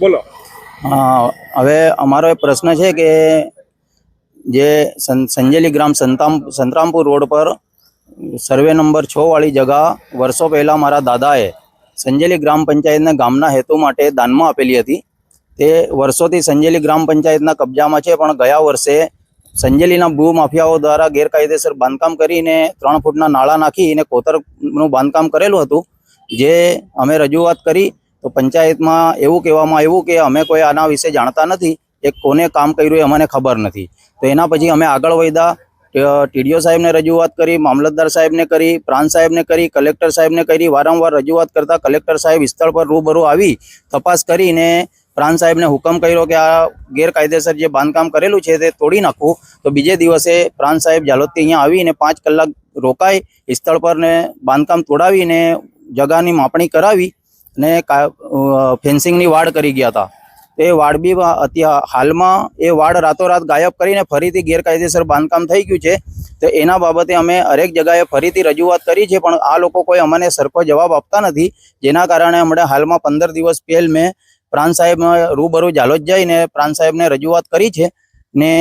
બોલો. હવે અમારો એક પ્રશ્ન છે કે જે સંજેલી ગ્રામ સંતરામપુર રોડ પર સર્વે નંબર 6 વાળી જગા વર્ષો પહેલાં મારા દાદાએ સંજેલી ગ્રામ પંચાયતને ગામના હેતુ માટે દાનમાં આપેલી હતી. તે વર્ષોથી સંજેલી ગ્રામ પંચાયતના કબજામાં છે, પણ ગયા વર્ષે સંજેલીના ભૂમાફિયાઓ દ્વારા ગેરકાયદેસર બાંધકામ કરીને 3 ફૂટના નાળા નાખીને કોતરનું બાંધકામ કરેલું હતું. જે અમે રજૂઆત કરી તો પંચાયતમાં એવું કહેવામાં આવ્યું કે અમે કોઈ આના વિશે જાણતા નથી, એ કોને કામ કર્યું એ અમને ખબર નથી. તો એના પછી અમે આગળ વધ્યા, ટીડીઓ સાહેબને રજૂઆત કરી, મામલતદાર સાહેબને કરી, પ્રાંત સાહેબને કરી, કલેક્ટર સાહેબને કરી. વારંવાર રજૂઆત કરતાં કલેક્ટર સાહેબ સ્થળ પર રૂબરૂ આવી તપાસ કરીને પ્રાંત સાહેબને હુકમ કર્યો કે આ ગેરકાયદેસર જે બાંધકામ કરેલું છે તે તોડી નાખવું. તો બીજે દિવસે પ્રાંત સાહેબ ઝાલોદથી અહીંયા આવીને 5 કલાક રોકાઈ સ્થળ પર ને બાંધકામ તોડાવીને જગાની માપણી કરાવી ને ફેન્સિંગની વાડ કરી ગયા હતા. એ વાડ બી હાલમાં એ વાડ રાતોરાત ગાયબ કરીને ફરીથી ગેરકાયદેસર બાંધકામ થઈ ગયું છે. તો એના બાબતે અમે હરેક જગાએ ફરીથી રજૂઆત કરી છે, પણ આ લોકો કોઈ અમને સરખો જવાબ આપતા નથી. જેના કારણે હમણાં હાલમાં 15 દિવસ પહેલ મેં પ્રાંત સાહેબ રૂબરૂ ઝાલોદ જઈને પ્રાંત સાહેબને રજૂઆત કરી છે ને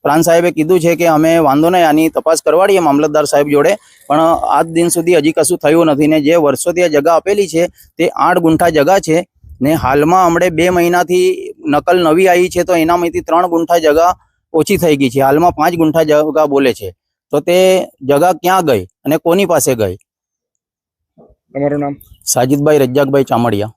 પ્રાંત સાહેબે કીધું છે કે અમે વાંધો નહીં, આની તપાસ કરવાડીએ મામલતદાર સાહેબ જોડે, પણ આજ દિન સુધી હજી કશું થયું નથી. ને જે વર્ષોથી આ જગા આપેલી છે તે 8 ગુંઠા જગા છે ને હાલમાં હમણાં 2 મહિનાથી નકલ નવી આવી છે, તો એનામાંથી 3 ગુંઠા જગા ઓછી થઈ ગઈ છે. હાલમાં 5 ગુંઠા જગા બોલે છે. તો તે જગા ક્યાં ગઈ અને કોની પાસે ગઈ? તમારું નામ? સાજિદભાઈ રજ્જાકભાઈ ચામડિયા.